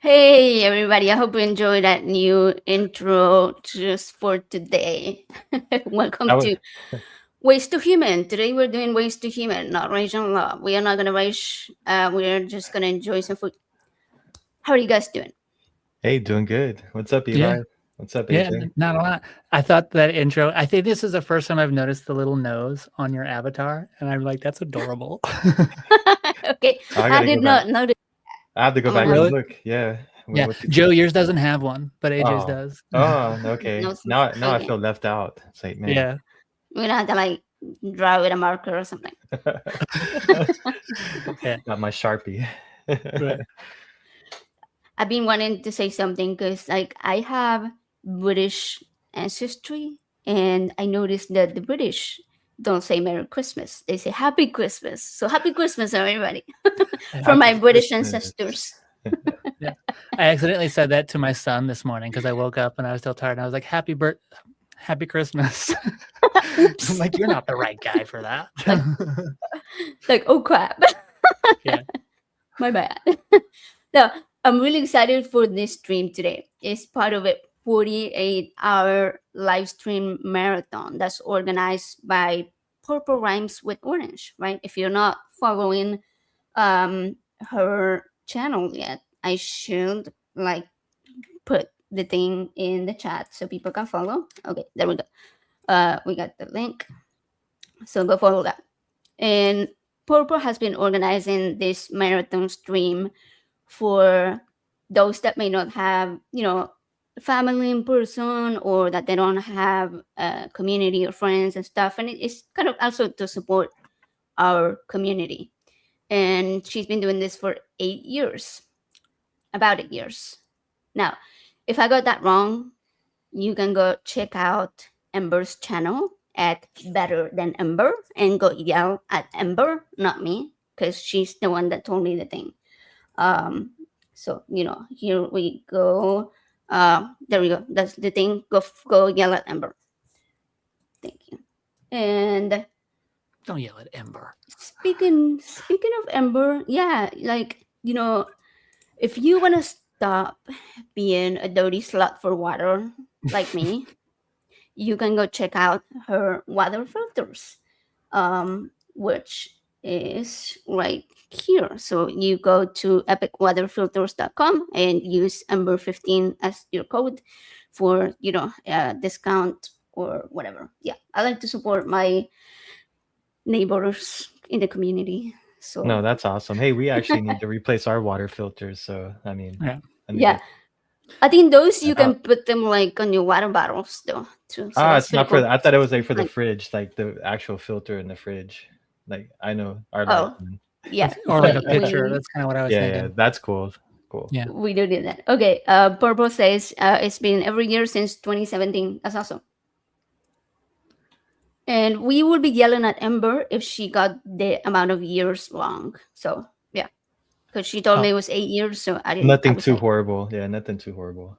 Hey everybody, I hope you enjoyed that new intro just for today. I Welcome would. to Ways to Human. Today we're doing Ways to Human, not raging law. We are not gonna rage, we're just gonna enjoy some food. How are you guys doing? Hey, doing good. What's up, Yeah, Eli? What's up, yeah, AJ? not a lot. I thought that intro. I think this is the first time I've noticed the little nose on your avatar, and I'm like, that's adorable. Okay, I I gotta go did back. not notice. I have to go I'm gonna back have and Really? look. Yeah. Yeah, What you Joe, put? yours doesn't have one, but AJ's Oh. does. Oh, okay. no Now I okay. feel left out. It's like, man. Yeah. We're gonna have to like draw with a marker or something. Yeah. Got my Sharpie. Right. I've been wanting to say something because like I have British ancestry, and I noticed that the British don't say Merry Christmas. They say Happy Christmas. So Happy Christmas, everybody, for my Happy British Christmas. ancestors. Yeah. I accidentally said that to my son this morning because I woke up and I was still tired. And I was like, Happy Christmas. I'm Oops. like, you're not the right guy for that. Like, oh crap. Yeah. My bad. No, I'm really excited for this stream today. It's part of a 48-hour live stream marathon that's organized by Purple Rhymes with Orange, right? If you're not following her channel yet, I should like put the thing in the chat so people can follow. Okay, there we go. We got the link. So go follow that. And Purple has been organizing this marathon stream for those that may not have, family in person, or that they don't have a community or friends and stuff. And it's kind of also to support our community. And she's been doing this for 8 years, about 8 years. Now, if I got that wrong, you can go check out Ember's channel at Better Than Ember and go yell at Ember, not me, because she's the one that told me the thing. Um, so here we go. There we go. That's the thing. Go yell at Ember. Thank you. And Don't yell at Ember. speaking of Ember, yeah, like if you want to stop being a dirty slut for water like me, you can go check out her water filters, which is right here. So you go to epicwaterfilters.com and use Ember15 as your code for discount or whatever. Yeah, I like to support my neighbors in the community. No, So that's awesome. Hey, we actually need to replace our water filters. So, I mean, Yeah. let me yeah, go I think those you that can out. put them like on your water bottles though too. So Ah, that's it's pretty not for cool. the, I thought it was like for the Like, fridge, like the actual filter in the fridge. Like I know our lights. oh yeah, Or like a pitcher. we That's kind of what I was Yeah, yeah, thinking. that's cool. Cool. Yeah. we do that. Okay, Purple says it's been every year since 2017. That's awesome. And we will be yelling at Ember if she got the amount of years wrong. So yeah, because she told me Oh, it was 8 years, so I didn't. I Nothing was too like, horrible. Yeah, nothing too horrible.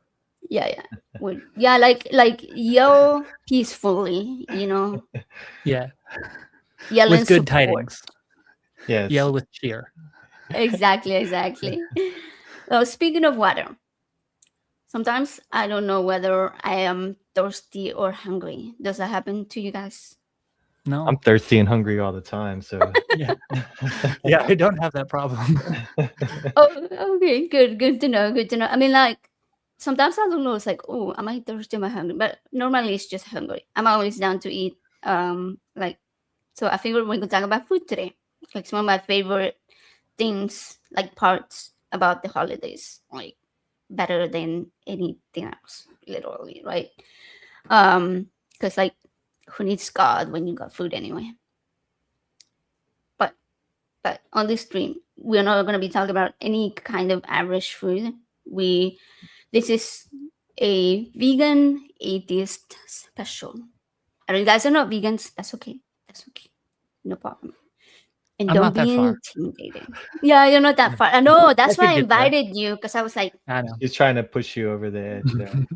yeah, yeah, yeah, like yell peacefully, yeah. yell in With good support. tidings. Yes. Yell with cheer. Exactly, exactly. Speaking of water, sometimes I don't know whether I am thirsty or hungry. Does that happen to you guys? No. I'm thirsty and hungry all the time, so Yeah. Yeah, I don't have that problem. Oh, okay, good to know. Good to know. I mean, like sometimes I don't know. It's like, oh, am I thirsty? Am I hungry? But normally it's just hungry. I'm always down to eat. Like so. I figured we could talk about food today. Like some of my favorite things, like parts about the holidays, like better than anything else, literally, right? Because like, who needs God when you got food anyway? But on this stream, we're not going to be talking about any kind of average food. This is a vegan atheist special. And if you guys are not vegans, that's okay. That's okay. No problem. And I'm don't not that be far. intimidated. Yeah, you're not that far. I know. I That's why could I get there. invited you, because I was like, I know. he's trying to push you over the edge there.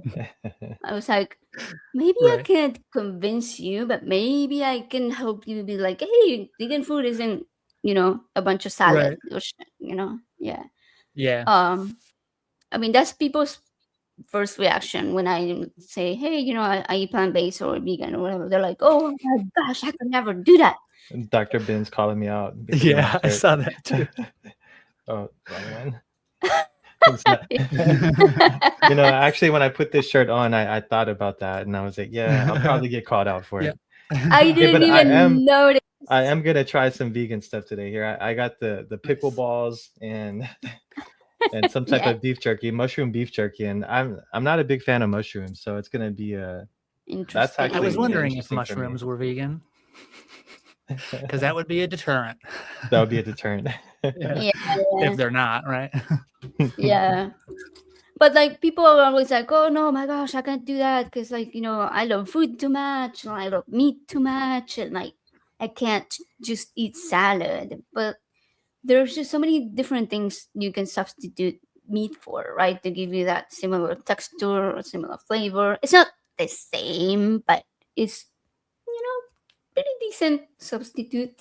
maybe I Right. can't convince you, but maybe I can help you be like, hey, vegan food isn't, a bunch of salad Right. or shit, yeah. Yeah. Um, I mean, that's people's first reaction when I say, "Hey, I eat plant-based or vegan or whatever." They're like, "Oh my gosh, I could never do that." And Dr. Ben's calling me out because of my Yeah, I shirt. saw that too. Oh, wrong one. It's not. Actually, when I put this shirt on, I thought about that, and I was like, yeah, I'll probably get called out for Yep. it. I Okay, didn't but even notice. I am gonna try some vegan stuff today. Here, I got the pickle Nice. balls and some type Yeah, of beef jerky, mushroom beef jerky, and I'm not a big fan of mushrooms, so it's gonna be that's interesting. I was actually wondering if interesting for me. mushrooms were vegan, because that would be a deterrent. That would be a deterrent. Yeah. Yeah, If they're not, right? yeah. But like people are always like, "Oh no, my gosh, I can't do that because like I love food too much, and I love meat too much, and like I can't just eat salad." But there's just so many different things you can substitute meat for, right? To give you that similar texture or similar flavor. It's not the same, but it's pretty decent substitute.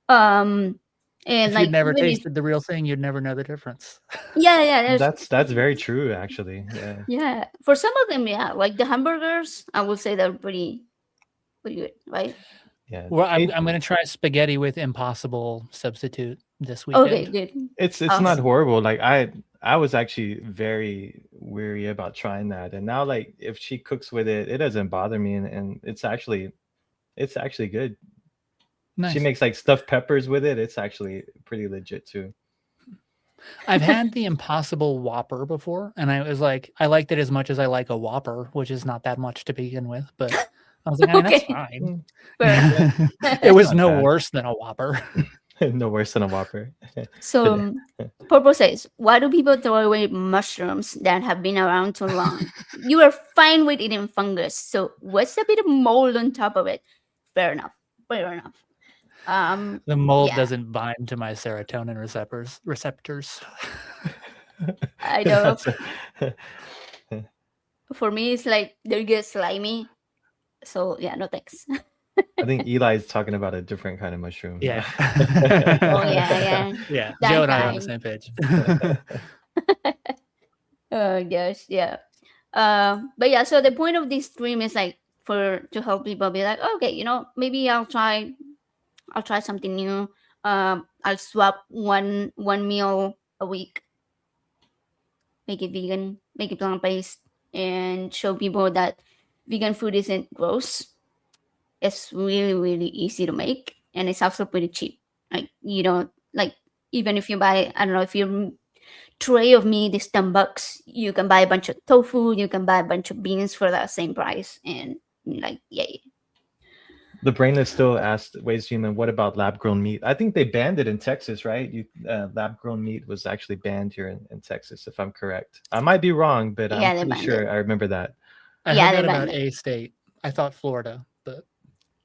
Um, and If you'd like never even if tasted the real thing, you'd never know the difference. yeah, That's very true, actually. Yeah. yeah. For some of them, yeah, like the hamburgers, I would say they're pretty good, right? Yeah. Well, I'm gonna try spaghetti with Impossible substitute this Okay, weekend. good. It's not Awesome. horrible. Like I was actually very weary about trying that, and now like if she cooks with it, it doesn't bother me, and it's actually good. She Nice. makes like stuffed peppers with it. It's actually pretty legit too. I've had the Impossible Whopper before, and I was like, I liked it as much as I like a Whopper, which is not that much to begin with. But I was like, I mean, that's Okay, fine. fair It was not no bad. worse than a Whopper. No worse than a Whopper. So, Purple says, why do people throw away mushrooms that have been around too long? You are fine with eating fungus, so what's a bit of mold on top of it? Fair enough. Fair enough. The mold Yeah, doesn't bind to my serotonin receptors. I know. That's For me, it's like they get slimy. So yeah, no thanks. I think Eli's talking about a different kind of mushroom. Yeah. Oh yeah. Yeah. That Joe and I are on the kind. same page. Oh gosh, yeah. But yeah, so the point of this stream is like to help people be like, okay, maybe I'll try something new. I'll swap one meal a week, make it vegan, make it plant based, and show people that vegan food isn't gross. It's really really easy to make, and it's also pretty cheap. Like you don't like even if you buy, I don't know, if your tray of meat is $10, you can buy a bunch of tofu, you can buy a bunch of beans for that same price, and like yay. The brain is still asked, Ways Human, what about lab grown meat? I think they banned it in Texas, right? Lab grown meat was actually banned here in Texas, if I'm correct. I might be wrong, but I'm Yeah, they pretty banned sure it. I remember that. I Yeah, heard they that about banned it. a state. I thought Florida, but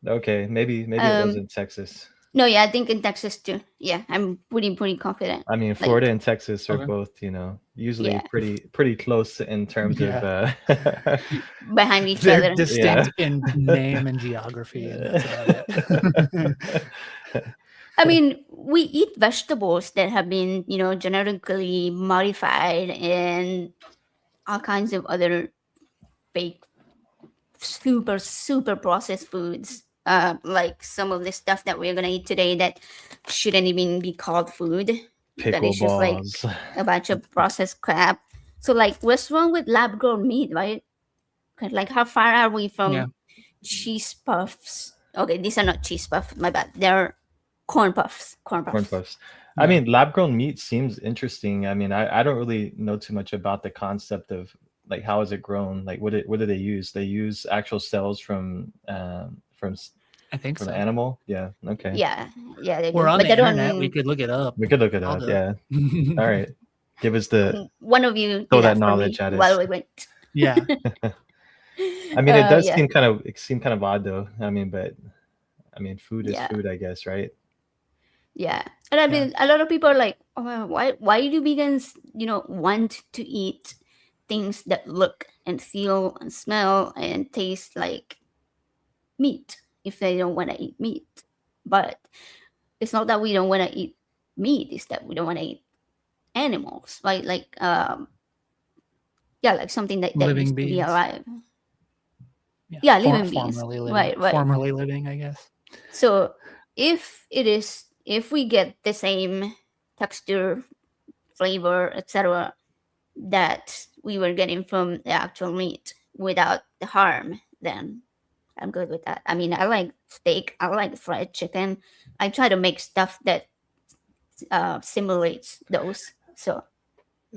Okay, maybe it was in Texas. No, yeah, I think in Texas too. Yeah, I'm pretty confident. I mean, Like, Florida and Texas are Okay. both, usually Yeah. pretty close in terms Yeah. of behind each they're other. distinct in name and geography, and that's about it. I mean, we eat vegetables that have been, genetically modified and all kinds of other fake, super processed foods. Like some of the stuff that we're gonna eat today that shouldn't even be called food. That is just like Pickleballs. a bunch of processed crap. So like, what's wrong with lab grown meat, right? 'Cause, like, how far are we from Yeah. cheese puffs? Okay, these are not cheese puffs. My bad. They're corn puffs. Corn Corn puffs. puffs. I mean, lab grown meat seems interesting. I mean, I don't really know too much about the concept of like how is it grown? Like what do they use? They use actual cells from I think the so. animal. Yeah. Okay. Yeah, they We're do. on But the they internet. We don't. could look it up. We could look it I'll up. do Yeah. it. All right. Give us the One of you throw did that that for knowledge me at while us. we went. Yeah. I mean, it does Yeah, seem kind of odd though. I mean, but I mean, food is yeah, food, I guess, right? yeah. And I mean, a lot of people are like, "Oh, well, why do vegans, want to eat things that look and feel and smell and taste like meat if they don't want to eat meat?" But it's not that we don't want to eat meat; it's that we don't want to eat animals, right? Like, Yeah, like something that Living used to be beings. alive. Yeah, living beings. Formerly living. Right, right. Formerly living, I guess. So if we get the same texture, flavor, etc., that we were getting from the actual meat without the harm, then I'm good with that. I mean, I like steak, I like fried chicken. I try to make stuff that simulates those.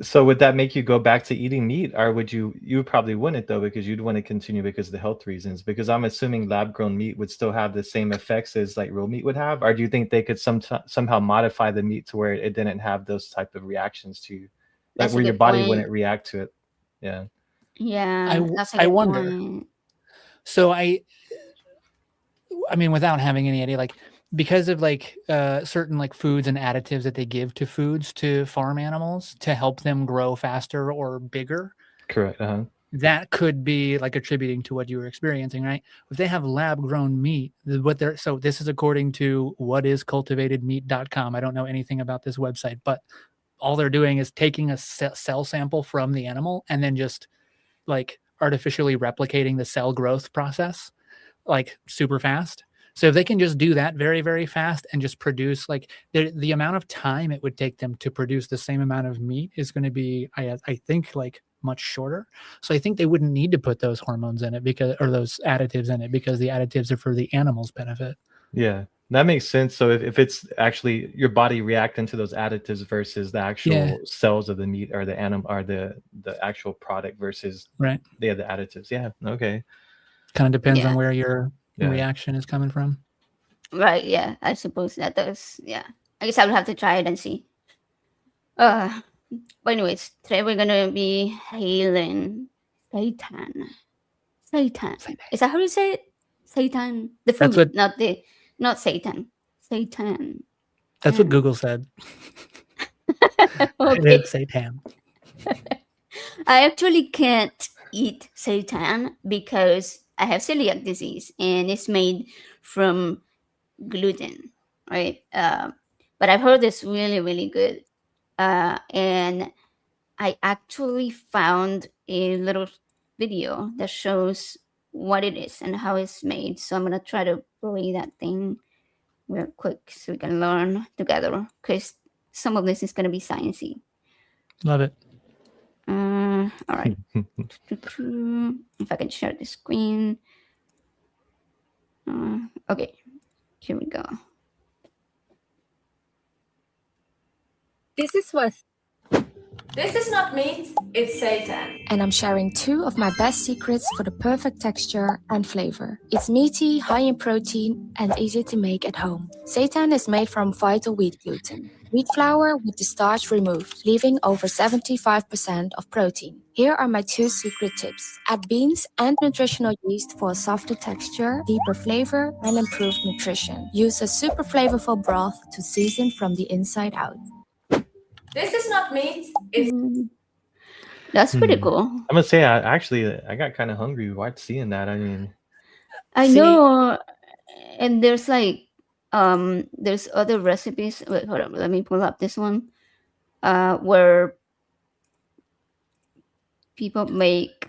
So would that make you go back to eating meat, or would you? You probably wouldn't though, because you'd want to continue because of the health reasons. Because I'm assuming lab grown meat would still have the same effects as like real meat would have, or do you think they could somehow modify the meat to where it didn't have those type of reactions to you, like That's a where your good body point. wouldn't react to it? Yeah. Yeah, that's a I good wonder. point. So I mean, without having any idea, like because of like certain like foods and additives that they give to foods to farm animals to help them grow faster or bigger, Correct. that could be like attributing to what you were experiencing, right? If they have lab grown meat, so this is according to whatiscultivatedmeat.com. I don't know anything about this website, but all they're doing is taking a cell sample from the animal and then just like artificially replicating the cell growth process like super fast. So if they can just do that very, very fast and just produce like the amount of time it would take them to produce the same amount of meat is going to be, I think, like much shorter. So I think they wouldn't need to put those hormones in it or those additives in it, because the additives are for the animal's benefit. Yeah, that makes sense. So if it's actually your body reacting to those additives versus the actual cells of the meat or the animal or the actual product versus right, the additives. Yeah. Okay. kind of depends on Yeah. where your reaction is coming from. Right, yeah. I suppose that does. Yeah. I guess I would have to try it and see. But anyways, today we're gonna be hailing Seitan. Seitan. Is that how you say it? Seitan. The That's food, what not Satan. Seitan. that's what Google said. Okay. It's Seitan. I actually can't eat seitan because I have celiac disease and it's made from gluten, right? But I've heard it's really, really good. And I actually found a little video that shows what it is and how it's made. So I'm going to try to play that thing real quick so we can learn together, because some of this is going to be sciencey. Love it. All right. If I can share the screen. Okay, here we go. This is not meat, it's Seitan. And I'm sharing 2 of my best secrets for the perfect texture and flavor. It's meaty, high in protein, and easy to make at home. Seitan is made from vital wheat gluten, wheat flour with the starch removed, leaving over 75% of protein. Here are my 2 secret tips. Add beans and nutritional yeast for a softer texture, deeper flavor, and improved nutrition. Use a super flavorful broth to season from the inside out. This is not meat, it's That's pretty cool. I'm gonna say I got kind of hungry while seeing that. I mean, I know, and there's like there's other recipes. Wait, hold on, let me pull up this one. Where people make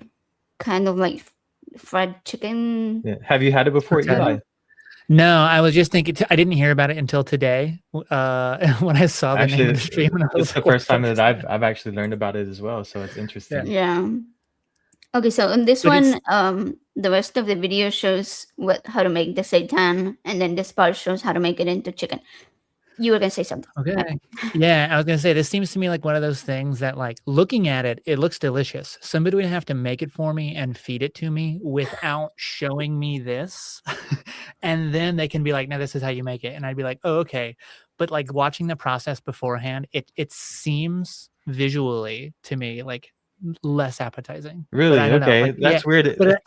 kind of like fried chicken. yeah. Have you had it before, Eli? No, I was just thinking. I didn't hear about it until today when I saw the name of the stream. And it's the first time that I've actually learned about it as well. So it's interesting. Yeah. Okay, so in this one, the rest of the video shows how to make the seitan, and then this part shows how to make it into chicken. You were gonna say something. Okay. Yeah, I was gonna say this seems to me like one of those things that, like, looking at it, it looks delicious. Somebody would have to make it for me and feed it to me without showing me this, and then they can be like, "No, this is how you make it," and I'd be like, "Oh, okay." But like watching the process beforehand, it seems visually to me like less appetizing. Really? Okay, like, that's weird. But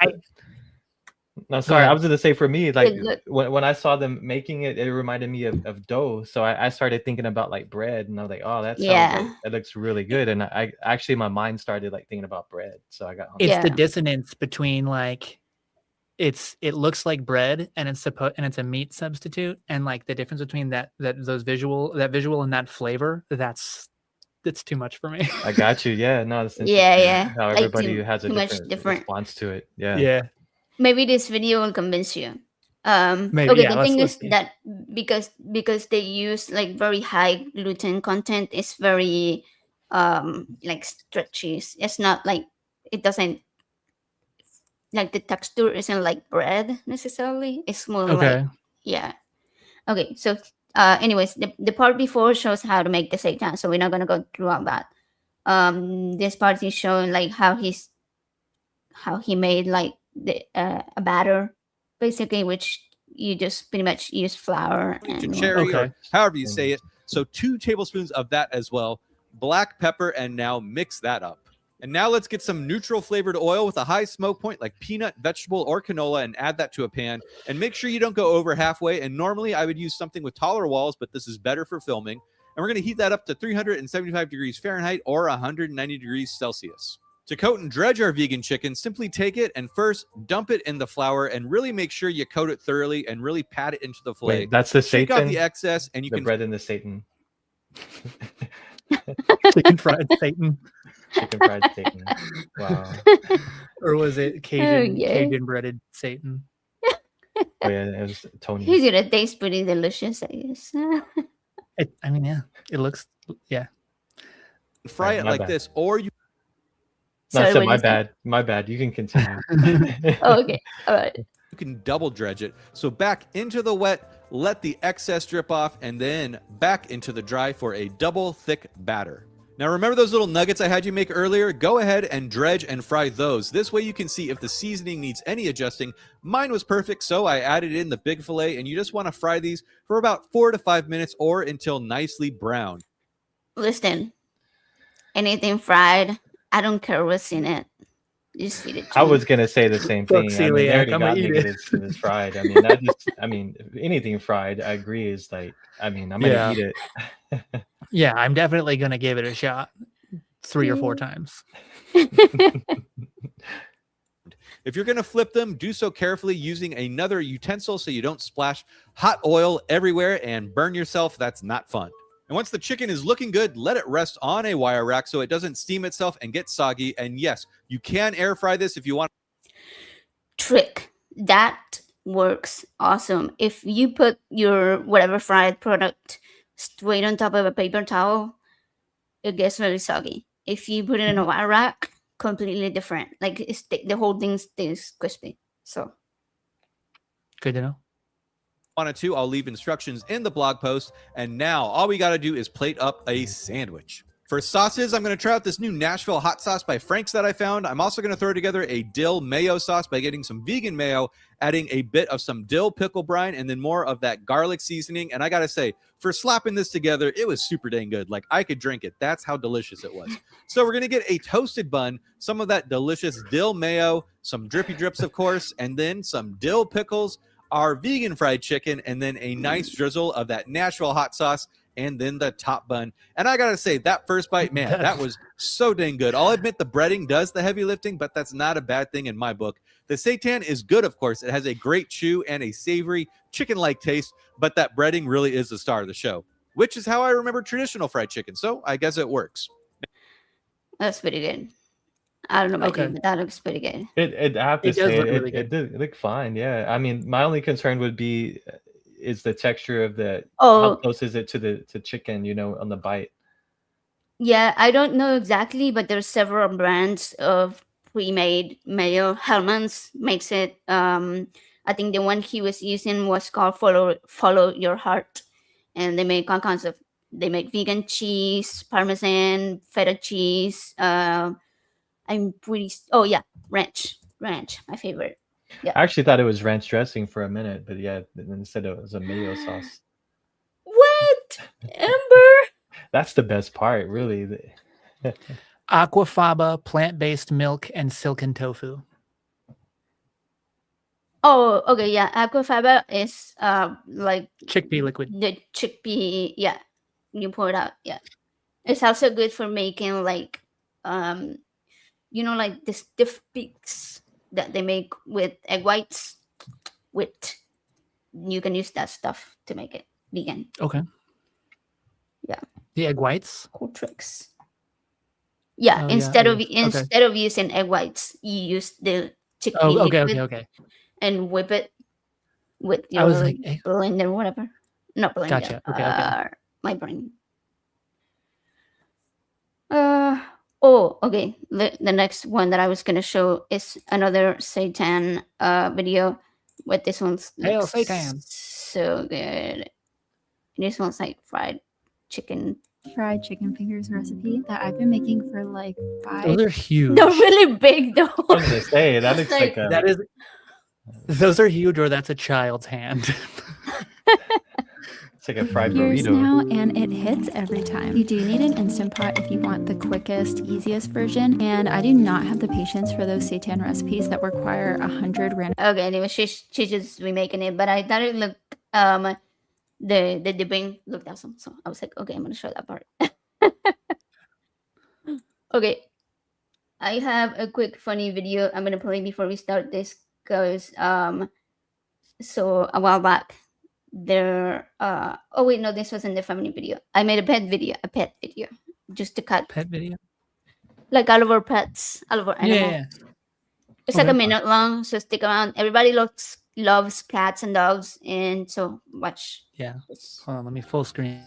No, sorry. I was going to say for me, like Look. when I saw them making it, it reminded me of dough. So I started thinking about like bread, and I was like, oh, that sounds like, that looks really good. And I actually my mind started like thinking about bread. So I got hungry. It's the dissonance between like it looks like bread and it's a meat substitute, and like the difference between that visual and that flavor, that's it's too much for me. I got you. Yeah, no, it's Yeah, interesting yeah. how Like everybody has a too much different different. response to it. Yeah. Yeah. Maybe this video will convince you. Maybe, Okay, yeah, the thing let's is see. that because they use like very high gluten content, it's very like stretchy. It's not like, it doesn't, like the texture isn't like bread necessarily. It's more like, Okay. yeah. Okay, so anyways, the part before shows how to make the seitan, so we're not gonna go through all that. This part is showing like how he made like the a batter, basically, which you just pretty much use flour to and cherry or Okay. however you say it. So 2 tablespoons of that as well. Black pepper, and now mix that up. And now let's get some neutral flavored oil with a high smoke point like peanut, vegetable, or canola, and add that to a pan. And make sure you don't go over halfway. And normally I would use something with taller walls, but this is better for filming. And we're going to heat that up to 375 degrees Fahrenheit or 190 degrees Celsius. To coat and dredge our vegan chicken, simply take it and first dump it in the flour and really make sure you coat it thoroughly and really pat it into the fillet. Wait, that's the Shake off Seitan? the excess, and you The can bread and the Satan. Chicken fried Satan. Chicken fried Satan. Wow. Or was it Cajun yeah. Cajun breaded Satan? Oh, yeah, it was Tony. he's gonna taste pretty delicious, I guess. I mean, yeah, it looks, yeah. fry Right, it my like bad. this, or you No, I Sorry, said what my you said? bad. My bad. You can continue. Oh, okay, all right. can double dredge it. So back into the wet, let the excess drip off, and then back into the dry for a double thick batter. Now remember those little nuggets I had you make earlier? Go ahead and dredge and fry those. This way you can see if the seasoning needs any adjusting. Mine was perfect, so I added in the big fillet, and you just want to fry these for about 4 to 5 minutes or until nicely brown. Listen, anything fried, I don't care what's in it. Just feed it to I me. was gonna say the same Look, thing. I mean, they celiac, already I'ma got eat me it. if it's fried. I mean, anything fried, I agree is like, I mean, I'm gonna Yeah. eat it. Yeah, I'm definitely gonna give it a shot 3 or 4 times. If you're going to flip them, do so carefully using another utensil so you don't splash hot oil everywhere and burn yourself. That's not fun. And once the chicken is looking good, let it rest on a wire rack so it doesn't steam itself and get soggy. And yes, you can air fry this if you want. Trick that works awesome. If you put your whatever fried product straight on top of a paper towel, it gets very soggy. If you put it in a wire rack, completely different. Like the whole thing stays crispy. So Good to know. Wanted to, I'll leave instructions in the blog post. And now all we got to do is plate up a sandwich. For sauces, I'm going to try out this new Nashville hot sauce by Frank's that I found. I'm also going to throw together a dill mayo sauce by getting some vegan mayo, adding a bit of some dill pickle brine, and then more of that garlic seasoning. And I got to say, for slapping this together, it was super dang good. Like, I could drink it. That's how delicious it was. So we're going to get a toasted bun, some of that delicious dill mayo, some drippy drips, of course, and then some dill pickles, our vegan fried chicken, and then a nice drizzle of that Nashville hot sauce, and then the top bun. And I gotta say, that first bite, man, that was so dang good. I'll admit the breading does the heavy lifting, but that's not a bad thing in my book. The seitan is good, of course. It has a great chew and a savory chicken-like taste, but that breading really is the star of the show, which is how I remember traditional fried chicken. So I guess it works. that's pretty good. I don't know about Okay. you, but that looks pretty good. I have to It does say, look it really did good. look fine. Yeah, I mean, my only concern would be is the texture of the. How Oh, close is it to chicken? You know, on the bite. yeah, I don't know exactly, but there's several brands of pre-made mayo. Hellman's makes it. I think the one he was using was called Follow Your Heart, and they make all kinds of. They make vegan cheese, Parmesan, feta cheese. I'm pretty. Oh yeah, ranch, my favorite. I actually thought it was ranch dressing for a minute, but yeah, instead it was a mayo sauce. What, Amber? That's the best part, really. Aquafaba, plant-based milk, and silken tofu. Oh, okay, yeah. Aquafaba is like Chickpea liquid. the chickpea. Yeah, you pour it out. Yeah, it's also good for making like like the stiff peaks that they make with egg whites. You can use that stuff to make it vegan. Okay. Yeah. The egg whites. Cool tricks. Yeah, Oh, yeah, instead I of guess. Okay. instead of using egg whites, you use the chickpea Oh, okay, liquid okay. and whip it with I was your like, blender, whatever. Not blender. gotcha. Okay. My brain. Okay. The next one that I was gonna show is another Seitan video, but this one's Hail looks Seitan. so good. This one's like fried chicken. Fried chicken fingers recipe that I've been making for like 5. Those are huge. They're really big though. I was gonna say that looks like- like a. That is. Those are huge, or that's a child's hand. It's like a fried Here's burrito. now, and it hits every time. You do need an Instant Pot if you want the quickest, easiest version, and I do not have the patience for those seitan recipes that require 100 random. Okay, anyway, she's just remaking it, but I thought it looked the dipping looked awesome, so I was like, okay, I'm gonna show that part. Okay, I have a quick funny video I'm gonna play before we start this, because so a while back there oh wait, no, this wasn't the family video. I made a pet video just to cut Pet video. like all of our pets, all of our animals. Yeah. It's like a Okay. minute long, so stick around. Everybody loves cats and dogs, and so watch. Yeah. this. Hold on, let me full screen.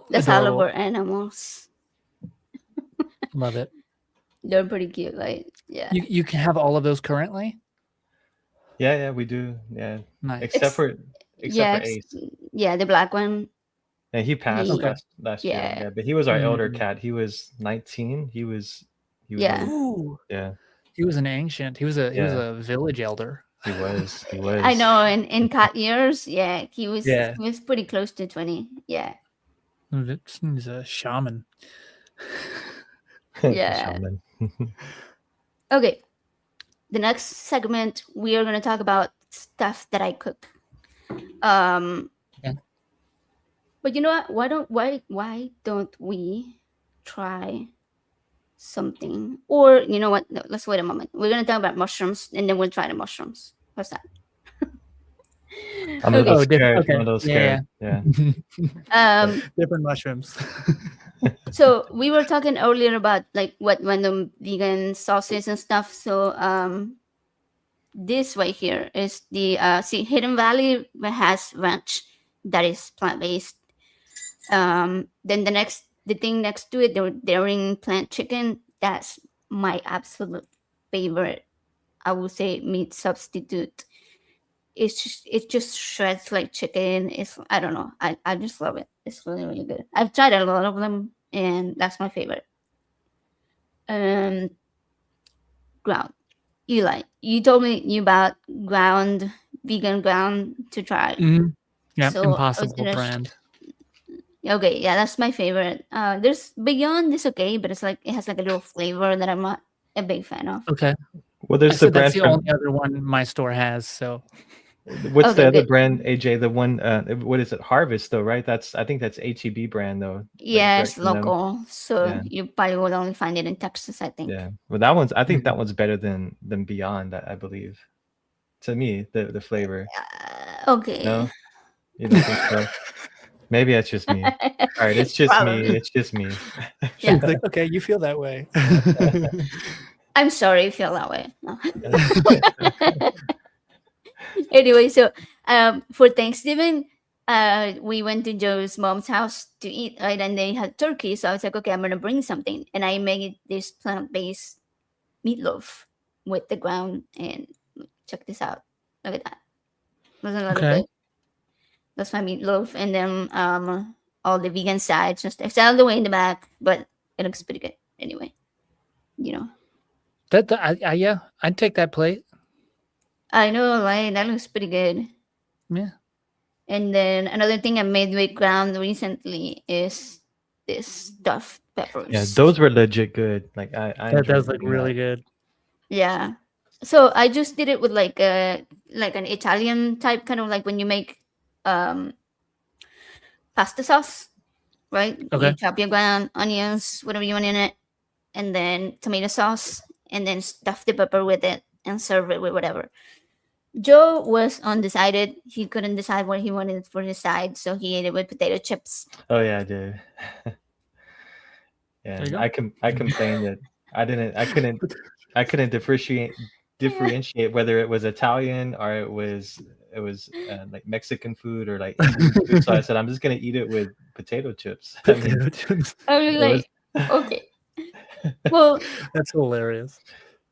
That's all of Adorable. our animals. Love it. They're pretty cute, right? Yeah. You can have all of those currently. Yeah, we do. Yeah, Nice. except for yeah, Ace. yeah, the black one. Yeah, he passed Okay. last year. Yeah. Yeah, but he was our elder Mm. cat. He was 19. He was. Yeah. Ooh, Yeah, he was an ancient. He was a village elder. he was. He was. I know, and in cat years, yeah, he was Yeah. he was pretty close to 20. Yeah. He's a shaman. Yeah. Shaman. Okay. The next segment we are gonna talk about stuff that I cook. Yeah. But you know what? Why don't we try something? Or you know what? No, let's wait a moment. We're gonna talk about mushrooms and then we'll try the mushrooms. What's that? I'm a little Oh, scared. okay. I'm a little Yeah, scared. Yeah. Different mushrooms. So we were talking earlier about like what random vegan sauces and stuff. So this right here is the Hidden Valley has ranch that is plant-based. Then the thing next to it, the daring plant chicken, that's my absolute favorite. I would say meat substitute. It just shreds like chicken. I don't know. I just love it. It's really, really good. I've tried a lot of them and that's my favorite. Ground. Eli, you told me about vegan ground to try. Mhm. Yeah, So, I was Impossible gonna brand. Okay, yeah, that's my favorite. There's Beyond is okay, but it's like it has like a little flavor that I'm not a big fan of. Okay. Well, I there's the said that's brand. the From, only other one my store has. So what's Okay, the other good. brand? AJ, the one. What is it? Harvest, though, right? I think that's HEB brand, though. Yeah, it's direct from them. local, so Yeah. you probably would only find it in Texas, I think. Yeah. Well, that one's. I think that one's better than Beyond. I believe. to me, the flavor. Okay. No, you don't think so? Maybe that's just me. All right, it's just me. Probably. It's just me. Yeah. She's like, okay, you feel that way. I'm sorry you feel that way. No. Anyway, so for Thanksgiving, we went to Joe's mom's house to eat, right? And they had turkey. So I was like, okay, I'm gonna bring something. And I made this plant-based meatloaf with the ground, and check this out. Look at that. Doesn't that look Okay. good? That's my meatloaf. And then all the vegan sides and stuff. It's all the way in the back, but it looks pretty good anyway. You know. Yeah, I'd take that plate. I know, right? That looks pretty good. Yeah. And then another thing I made with ground recently is this stuffed peppers. Yeah, those were legit good. Like I That enjoyed does look eating really that. good. Yeah. So I just did it with like an Italian type, kind of like when you make pasta sauce, right? Okay. You chop your ground onions, whatever you want in it, and then tomato sauce, and then stuff the pepper with it and serve it with whatever. Joe was undecided. He couldn't decide what he wanted for his side, so he ate it with potato chips. Oh yeah, I did. There you Yeah, go. I complained that I couldn't differentiate whether it was Italian or it was like Mexican food or like Indian food. So I said I'm just gonna eat it with potato chips. I mean, Potato chips. I was it like, was okay. Well, That's hilarious.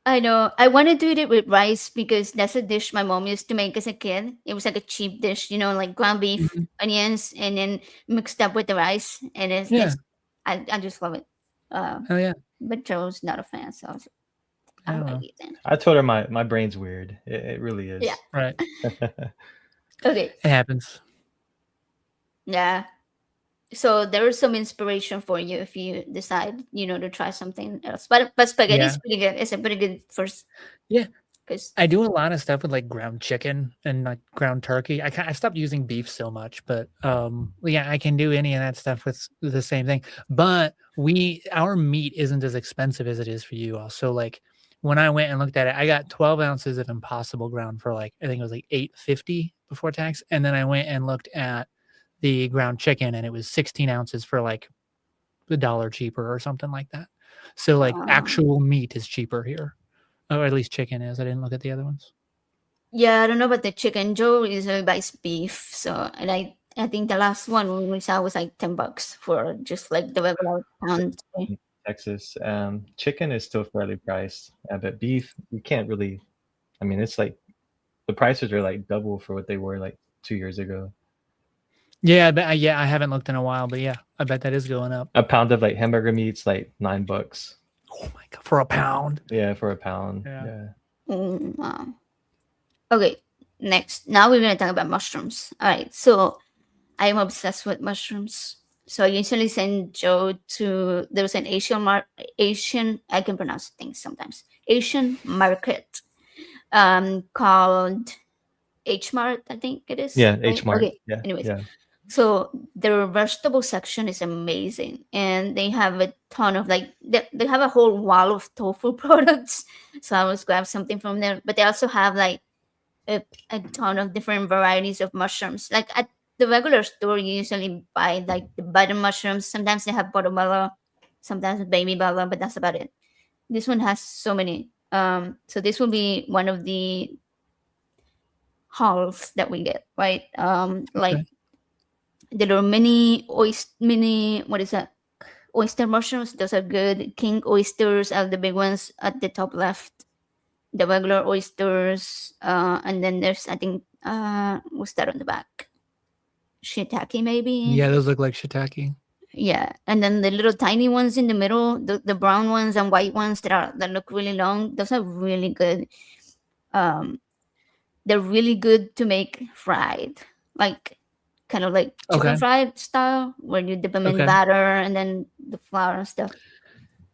I know. I wanted to eat it with rice because that's a dish my mom used to make as a kid. It was like a cheap dish, like ground beef, Mhm. onions, and then mixed up with the rice. And Yeah. I just love it. Oh yeah. But Joe's not a fan, so I was like, I I'll don't let know. you then. I told her my brain's weird. It really is. Yeah. Right. Okay. It happens. Yeah. So there is some inspiration for you if you decide, to try something else. But spaghetti is Yeah. pretty good. It's a pretty good first. Yeah. Because I do a lot of stuff with like ground chicken and like ground turkey. I stopped using beef so much, but yeah, I can do any of that stuff with the same thing. But our meat isn't as expensive as it is for you all. So like when I went and looked at it, I got 12 ounces of Impossible ground for like I think it was like $8.50 before tax, and then I went and looked at the ground chicken, and it was 16 ounces for like $1 cheaper or something like that. So like actual meat is cheaper here. Or at least chicken is. I didn't look at the other ones. yeah, I don't know about the chicken. Joe usually buys beef, so and I think the last one we saw was like $10 for just like the regular pound. Texas. Chicken is still fairly priced, but beef you can't really. I mean, it's like the prices are like double for what they were like 2 years ago. Yeah, but I haven't looked in a while, but yeah, I bet that is going up. A pound of like hamburger meat's like $9. Oh my god, for a pound. Yeah, for a pound. Yeah. Yeah. Wow. Okay, next. Now we're gonna talk about mushrooms. All right, so I'm obsessed with mushrooms. So I usually send Joe to there's an Asian I can pronounce things sometimes. Asian market called H Mart, I think it is. Yeah, right? H Mart. Okay. Yeah. Anyways. Yeah. So their vegetable section is amazing, and they have a ton of they have a whole wall of tofu products. So I always grab something from there, but they also have like a ton of different varieties of mushrooms. Like at the regular store, you usually buy like the button mushrooms. Sometimes they have portobello, sometimes baby bella, but that's about it. This one has so many. So this will be one of the hauls that we get, right? Like the little mini what is that? Oyster mushrooms. Those are good. King oysters are the big ones at the top left. The regular oysters, and then there's I think what's that on the back? Shiitake maybe. Yeah, those look like shiitake. Yeah, and then the little tiny ones in the middle, the brown ones and white ones that look really long. Those are really good. They're really good to make fried, like kind of like chicken fried style, where you dip them in batter and then the flour and stuff.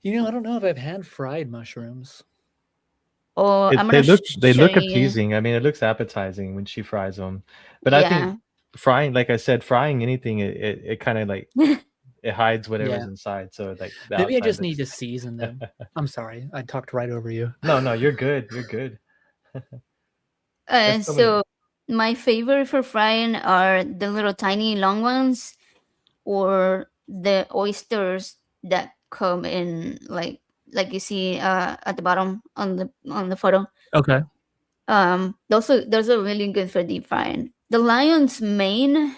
I don't know if I've had fried mushrooms. Oh, they look appeasing. I mean, it looks appetizing when she fries them. But I think frying, like I said, frying anything, it kind of like it hides whatever's inside. So like maybe I just need to season them. I'm sorry, I talked right over you. No, you're good. You're good. There's so many. So my favorite for frying are the little tiny long ones, or the oysters that come in like you see at the bottom on the photo. Okay. Those are really good for deep frying. The lion's mane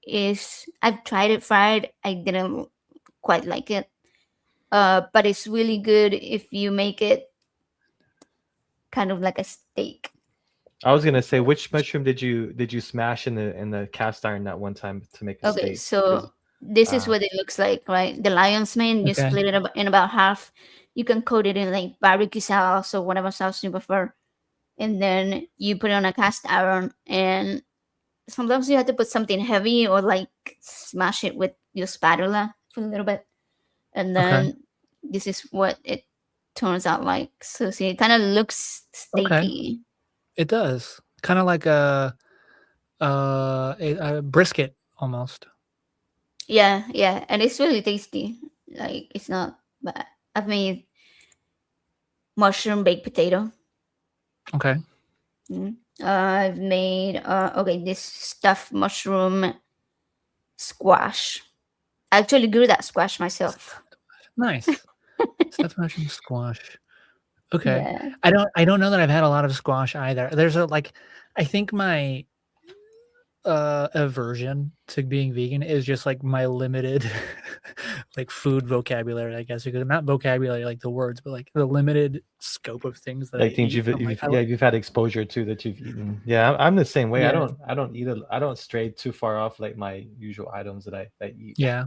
is, I've tried it fried. I didn't quite like it. But it's really good if you make it kind of like a steak. I was gonna say, which mushroom did you smash in the cast iron that one time to make a Okay, steak? so this is Ah. what it looks like, right? The lion's mane, you Okay. split it in about half. You can coat it in like barbecue sauce or whatever sauce you prefer. And then you put it on a cast iron, and sometimes you have to put something heavy or like smash it with your spatula for a little bit. And then this is what it turns out like. So see, it kind of looks Okay. steaky. It does. Kind of like a brisket almost. Yeah, and it's really tasty. Like, it's not bad. I've made mushroom baked potato. Okay. I've made this stuffed mushroom squash. I actually grew that squash myself. Nice. Stuffed mushroom squash. Okay. Yeah. I don't know that I've had a lot of squash either. There's I think my aversion to being vegan is just like my limited like food vocabulary, I guess, because not vocabulary like the words, but like the limited scope of things that I Like things eat. you've had exposure to that you've eaten. Yeah, I'm the same way. Yeah. I don't stray too far off like my usual items that I eat. Yeah.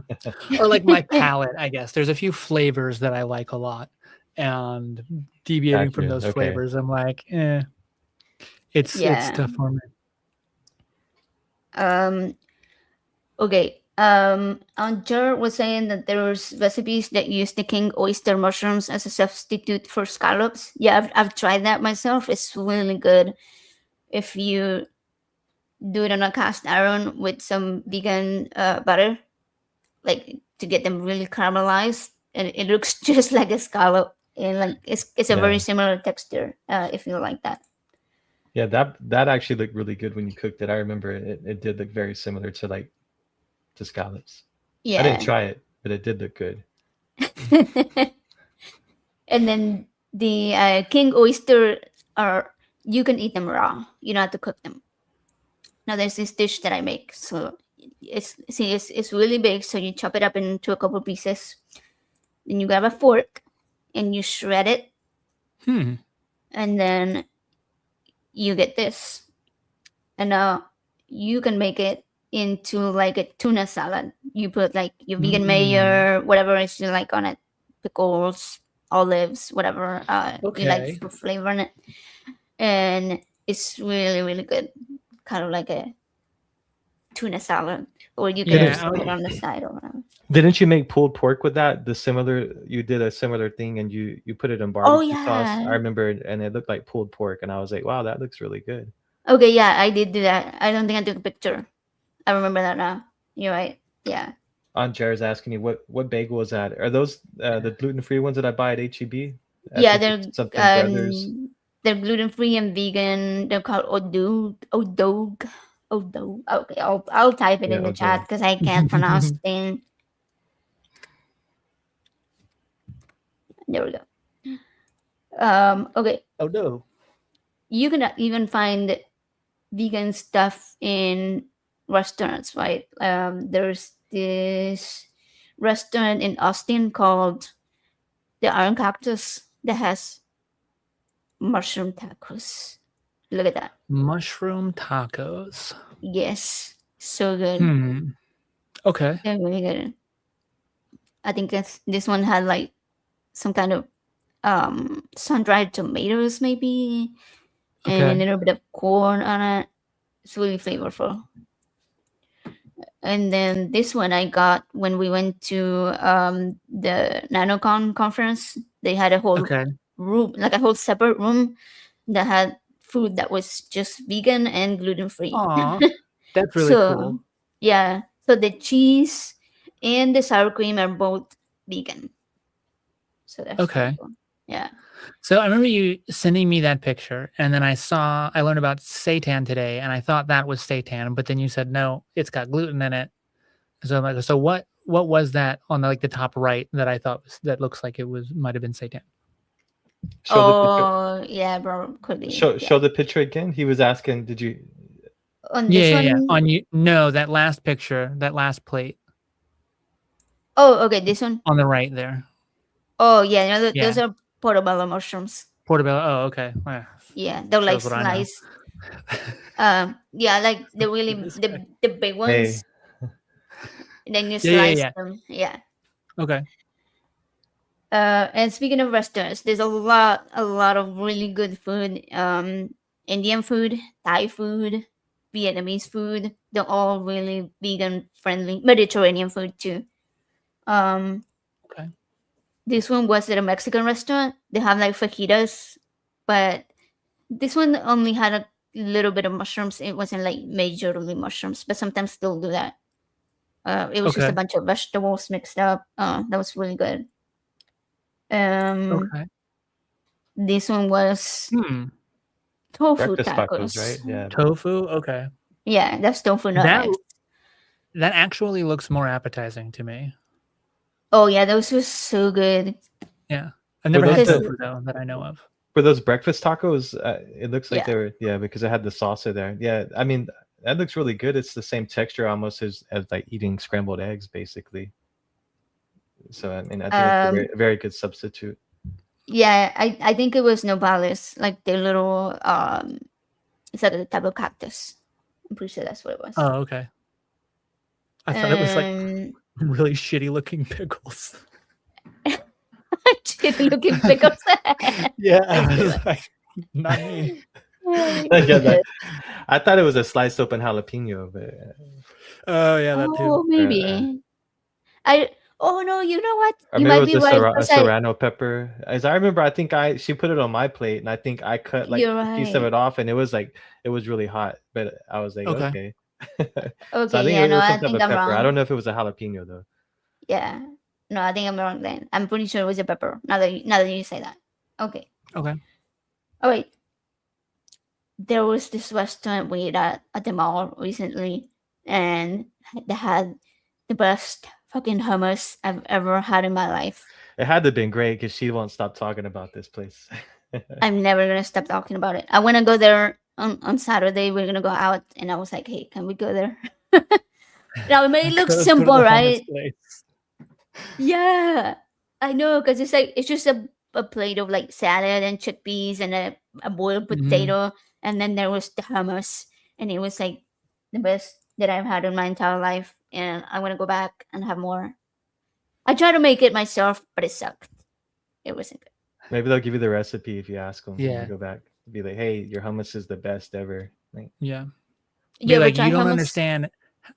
Or like my palate, I guess. There's a few flavors that I like a lot, and deviating from Gotcha. those Okay. flavors, I'm like, it's tough for me. Jared was saying that there's recipes that use the king oyster mushrooms as a substitute for scallops. Yeah, I've tried that myself. It's really good if you do it on a cast iron with some vegan butter, like to get them really caramelized, and it looks just like a scallop, and like it's a very similar texture. If you like that. Yeah, that actually looked really good when you cooked it. I remember it did look very similar to scallops. Yeah. I didn't try it, but it did look good. And then the king oyster you can eat them raw. You don't have to cook them. Now there's this dish that I make. So it's really big. So you chop it up into a couple pieces. Then you grab a fork and you shred it. And then you get this. And now you can make it into like a tuna salad. You put like your vegan mayo, whatever else you like on it, pickles, olives, whatever you like for flavor in it, and it's really, really good. Kind of like a tuna salad, or you can just put it on the side or whatever. Didn't you make pulled pork with that? You did a similar thing, and you put it in barbecue sauce. I remember, and it looked like pulled pork, and I was like, wow, that looks really good. Okay, yeah, I did do that. I don't think I took a picture. I remember that now. You're right. Yeah. Aunt Jared's asking you what bagel is that? Are those the gluten-free ones that I buy at HEB? Yeah, they're gluten-free and vegan. They're called Odog. Okay, I'll type it in the chat because I can't pronounce things. There we go. Okay. Oh no. You can even find vegan stuff in restaurants, right? There's this restaurant in Austin called the Iron Cactus that has mushroom tacos. Look at that. Mushroom tacos. Yes. So good. Okay. They're really good. I think this one had like some kind of sun-dried tomatoes maybe, and a little bit of corn on it. It's really flavorful. And then this one I got when we went to the NanoCon conference. They had a whole room, like a whole separate room that had food that was just vegan and gluten-free. Aw, that's really cool. Yeah. So the cheese and the sour cream are both vegan. So that's cool. Yeah. So I remember you sending me that picture, and then I learned about seitan today, and I thought that was seitan, but then you said no, it's got gluten in it. So I'm like, so what was that on the top right that I thought that looks like it might have been seitan? Show the picture. Oh, yeah, bro, could be. Show the picture again. He was asking, did you? On this one? Yeah. On you, no, that last picture, that last plate. Oh, okay, this one. On the right there. Oh, yeah, no, those are portobello mushrooms. Portobello. Oh, okay. Yeah, they're like sliced. Yeah, like the really the big ones. Hey. And then you slice them. Yeah. Okay. And speaking of restaurants, there's a lot of really good food. Indian food, Thai food, Vietnamese food. They're all really vegan friendly. Mediterranean food too. Okay. This one was at a Mexican restaurant. They have like fajitas, but this one only had a little bit of mushrooms. It wasn't like majorly mushrooms, but sometimes they'll do that. It was just a bunch of vegetables mixed up. That was really good. Okay. This one was tofu tacos. Right? Yeah. Tofu. Okay. Yeah, that's tofu nuts. That actually looks more appetizing to me. Oh yeah, those were so good. Yeah, I've never had tofu though that I know of. For those breakfast tacos, it looks like they were because it had the salsa there. Yeah, I mean that looks really good. It's the same texture almost as like eating scrambled eggs, basically. So I mean, I think it's a very good substitute. Yeah, I think it was nopales, like the little it's like a type of cactus. I'm pretty sure that's what it was. Oh, okay. I thought it was like really shitty looking pickles. Shitty looking pickles. Yeah, I was like, not me. I thought it was a sliced open jalapeno, but oh yeah, that too. Oh, maybe. Oh no, you know what? Or you maybe might it was be a right. serrano pepper. As I remember, I think she put it on my plate, and I think I cut like a piece of it off, and it was really hot. But I was like, okay. Okay, So I think yeah, it was I some type think of I'm pepper. wrong. I don't know if it was a jalapeno though. Yeah, no, I think I'm wrong then. I'm pretty sure it was a pepper. Now that you say that. Okay. Okay. All right. There was this restaurant we ate at the mall recently, and they had the best fucking hummus I've ever had in my life. It had to have been great because she won't stop talking about this place. I'm never gonna stop talking about it. I want to go there on Saturday. We're gonna go out, and I was like, "Hey, can we go there?" Now it may look simple, right? Yeah, I know, because it's just a plate of like salad and chickpeas and a boiled potato, and then there was the hummus, and it was like the best that I've had in my entire life, and I want to go back and have more. I tried to make it myself, but it sucked. It wasn't good. Maybe they'll give you the recipe if you ask them. Yeah. When you go back. Be like, hey, your hummus is the best ever. Like, yeah. You like, you don't hummus? Understand.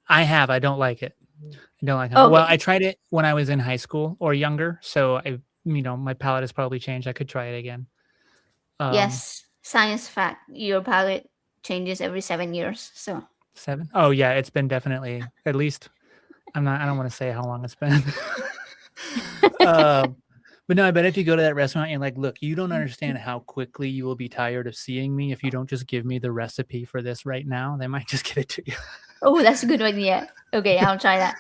I have. I don't like it. I don't like it. Okay. Well, I tried it when I was in high school or younger, so my palate has probably changed. I could try it again. Yes, science fact. Your palate changes every 7 years. So 7? Oh yeah, it's been definitely at least. I don't want to say how long it's been. But no, I bet if you go to that restaurant and like, look, you don't understand how quickly you will be tired of seeing me if you don't just give me the recipe for this right now. They might just give it to you. Oh, that's a good idea. Okay, I'll try that.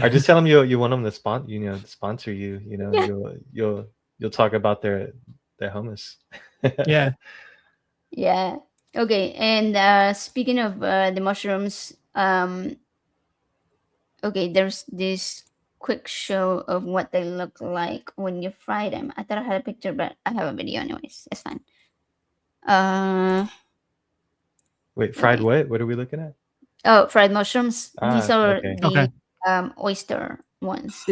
or just tell them you want them to sponsor you. You'll talk about their hummus. Yeah. Yeah. Okay. And speaking of the mushrooms, okay, there's this quick show of what they look like when you fry them. I thought I had a picture, but I have a video anyways. It's fine. Wait, fried what? What are we looking at? Oh, fried mushrooms. These are okay. the oyster ones.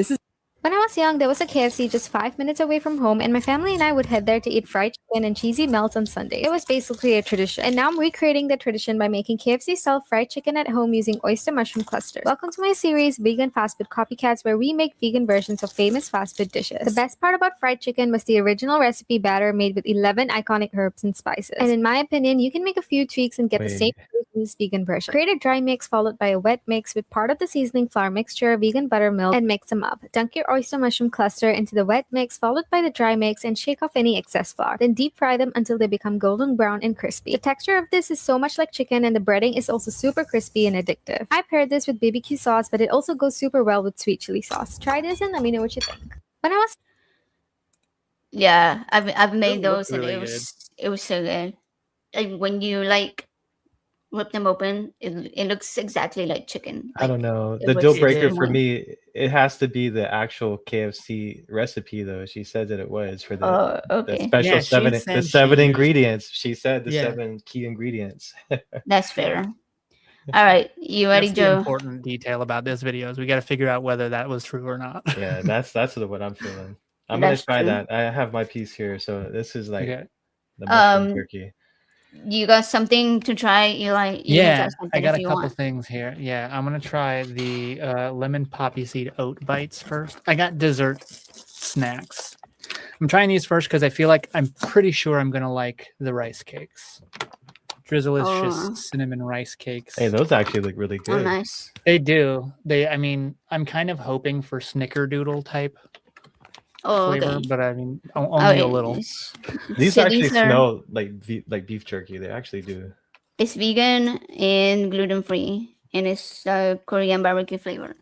When I was young, there was a KFC just 5 minutes away from home, and my family and I would head there to eat fried chicken. chicken and cheesy melts on Sundays. It was basically a tradition. And now I'm recreating the tradition by making KFC-style fried chicken at home using oyster mushroom clusters. Welcome to my series, Vegan Fast Food Copycats, where we make vegan versions of famous fast food dishes. The best part about fried chicken was the original recipe batter made with 11 iconic herbs and spices. And in my opinion, you can make a few tweaks and get the same in this vegan version. Create a dry mix followed by a wet mix with part of the seasoning flour mixture, vegan buttermilk, and mix them up. Dunk your oyster mushroom cluster into the wet mix followed by the dry mix and shake off any excess flour. Then deep fry them until they become golden brown and crispy. The texture of this is so much like chicken and the breading is also super crispy and addictive. I paired this with BBQ sauce, but it also goes super well with sweet chili sauce. Try this and let me know what you think. When I was Yeah, I've made Those look those and really it was so good. Like when you like rip them open, it looks exactly like chicken. I don't know. it The was deal It breaker is. for me, it has to be the actual KFC recipe, though. She said that it was for the Oh, the okay. special Yeah, she seven said the she seven used- ingredients. She said the Yeah. 7 key ingredients. That's fair. All right, you ready, That's the Joe? important detail about this video is we got to figure out whether that was true or not. Yeah, that's what I'm feeling. I'm gonna That's try true. that. I have my piece here, so this is like Okay. the mushroom Um, turkey. You got something to try? You can Yeah, try I something got if a you couple want. things here. Yeah, I'm gonna try the lemon poppy seed oat bites first. I got dessert snacks. I'm trying these first because I feel like I'm pretty sure I'm gonna like the rice cakes. Drizzlicious Oh. cinnamon rice cakes. Hey, those actually look really Oh, good. nice. They do. I mean, I'm kind of hoping for snickerdoodle type Oh, flavor, okay. but I mean, only a little. These So actually these are smell like beef jerky. They actually do. it's vegan and gluten free, and it's Korean barbecue flavor.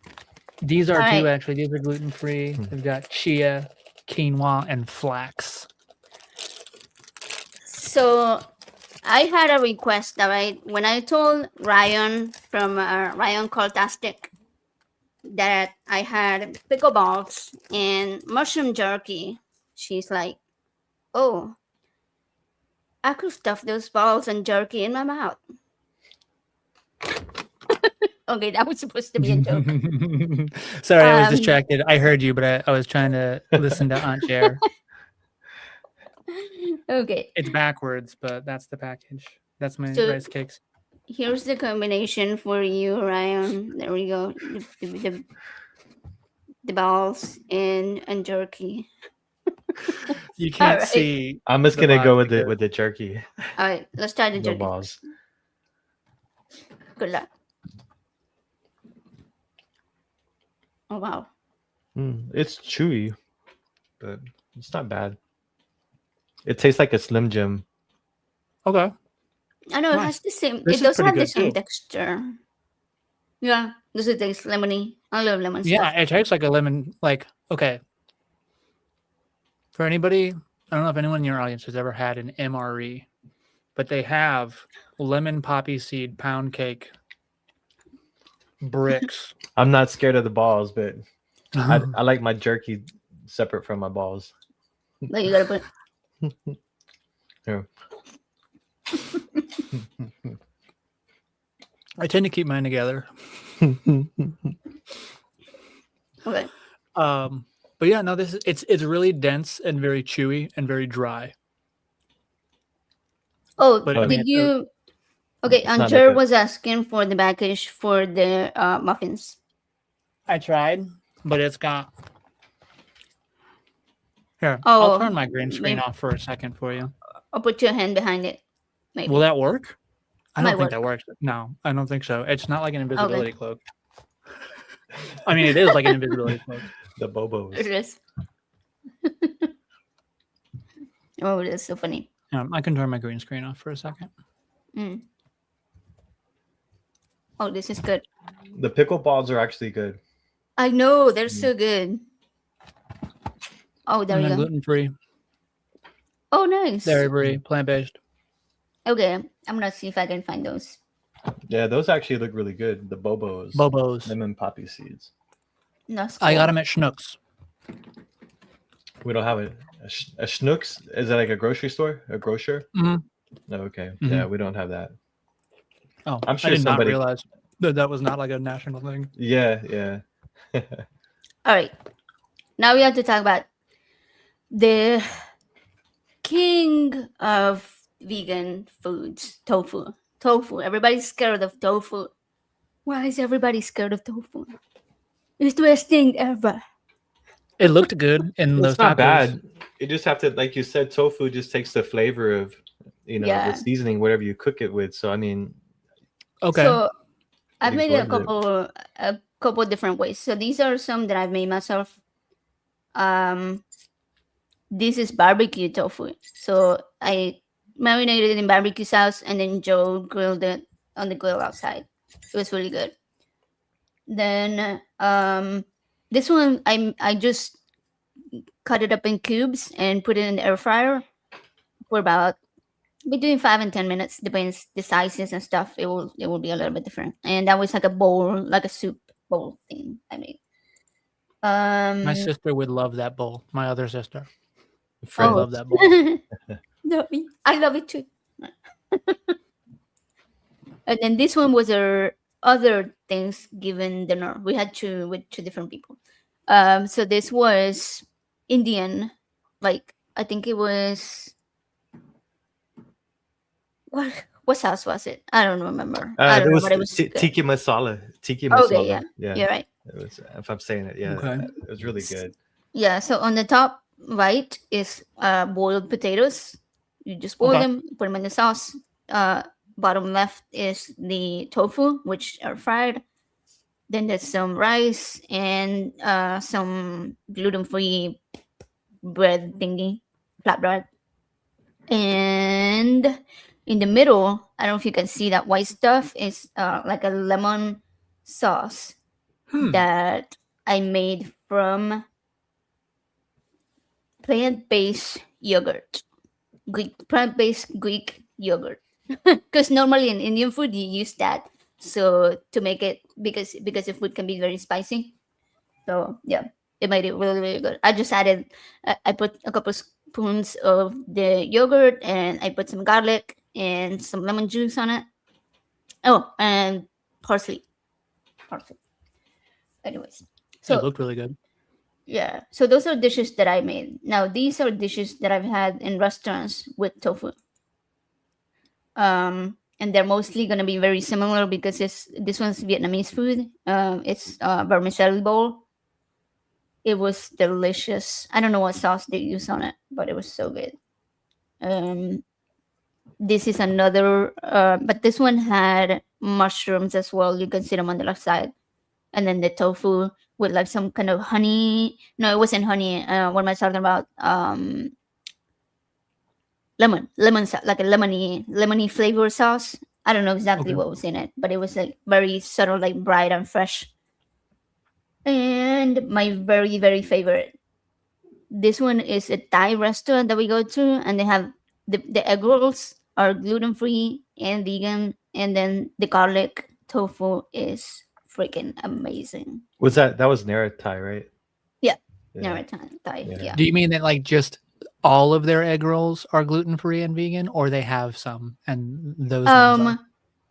These are All two right. actually. These are gluten free. They've got chia, quinoa, and flax. So I had a request, all right? When I told Ryan from Ryan Coltastic that I had pickleballs and mushroom jerky, she's like, "Oh, I could stuff those balls and jerky in my mouth." Okay, that was supposed to be a joke. Sorry, I was Um, distracted. I heard you, but I was trying to listen to Aunt Cher. Okay, It's backwards, but that's the package. That's my So- rice cakes. here's the combination for you, Ryan. There we go. The balls and jerky. You can't Alright. see. I'm just the gonna go box with the jerky. All right, let's try the No jerky. balls. Good luck. Oh wow. It's chewy, but it's not bad. It tastes like a Slim Jim. Okay. I know it Nice. has the same. This It is does pretty have the good, same too. texture. Yeah, does it taste lemony? I love lemon Yeah, stuff. it tastes like a lemon. Like, okay. For anybody, I don't know if anyone in your audience has ever had an MRE, but they have lemon poppy seed pound cake bricks. I'm not scared of the balls, but I like my jerky separate from my balls. But you gotta put. Yeah. I tend to keep mine together. Okay. But yeah, no, it's really dense and very chewy and very dry. Oh, But I did mean, it's you? Okay, not like Ancher a- was asking for the package for the muffins. I tried, but it's got. Here, I'll Oh, turn my green screen maybe- off for a second for you. Or put your hand behind it. Maybe. Will that work? I Might don't think that works. No, I don't think so. It's not like an Okay. invisibility cloak. I mean, it is like an invisibility cloak. The bobos. It is. Oh, it is so funny. I can turn my green screen off for a second. Mm. Oh, this is good. The pickle balls are actually good. I know they're so good. Oh, there And you then go. gluten free, Oh, nice. dairy free, plant based. Okay, I'm gonna see if I can find those. Yeah, those actually look really good. The bobos. Bobos. Lemon poppy seeds. That's I got cool. them at Schnucks. We don't have a Schnucks. Is that like a grocery store? A grocer? Mhm. No, okay. Mhm. Yeah, we don't have that. Oh, I'm sure I did not somebody- realize that was not like a national thing. Yeah, yeah. All right. Now we have to talk about the king of vegan foods, tofu. Tofu. Everybody's scared of tofu. Why is everybody scared of tofu? It's the best thing ever. It looked good in those It's not tacos. bad. You just have to, like you said, tofu just takes the flavor of, the Yeah. seasoning, whatever you cook it with. So I mean, Okay. So I've made it absorbs a couple different ways. So these are some that I've made myself. This is barbecue tofu. So I marinated it in barbecue sauce, and then Joe grilled it on the grill outside. It was really good. Then this one I just cut it up in cubes and put it in the air fryer for about between 5 and 10 minutes, depends the sizes and stuff. It will be a little bit different. And that was like a bowl, like a soup bowl thing I made. My sister would love that bowl. My other sister. I friends. love that bowl. No, I love it too. And then this one was our other Thanksgiving dinner. We had two with two different people. So this was Indian, like I think it was what sauce was it? I don't remember. I don't know, but it was good. tiki masala. Tiki masala. Okay, yeah, you're right. It was, if I'm saying it, yeah, Okay. it was really good. Yeah, so on the top right is boiled potatoes. You just boil Okay. them, put them in the sauce. Bottom left is the tofu, which are fried. Then there's some rice and some gluten-free bread thingy, flatbread. And in the middle, I don't know if you can see that white stuff is like a lemon sauce that I made from plant-based yogurt, plant-based Greek yogurt. Because normally in Indian food you use that, so to make it because the food can be very spicy. So yeah, it made it really really good. I just added, I put a couple spoons of the yogurt and I put some garlic and some lemon juice on it. Oh, and parsley. Anyways, so It looked really good. yeah, so those are dishes that I made. Now these are dishes that I've had in restaurants with tofu. And they're mostly gonna be very similar because this one's Vietnamese food. It's vermicelli bowl. It was delicious. I don't know what sauce they use on it, but it was so good. This is another, but this one had mushrooms as well. You can see them on the left side, and then the tofu with like some kind of honey. No, it wasn't honey. What am I talking about? Lemon like a lemony flavor sauce. I don't know exactly what was in it, but it was like very subtle, like bright and fresh. And my very very favorite, this one is a Thai restaurant that we go to, and they have the egg rolls are gluten-free and vegan, and then the garlic tofu is freaking amazing. That was Nara Thai, right? Yeah. Yeah. Nara Thai. Yeah. Do you mean that like just all of their egg rolls are gluten-free and vegan, or they have some and those ones are?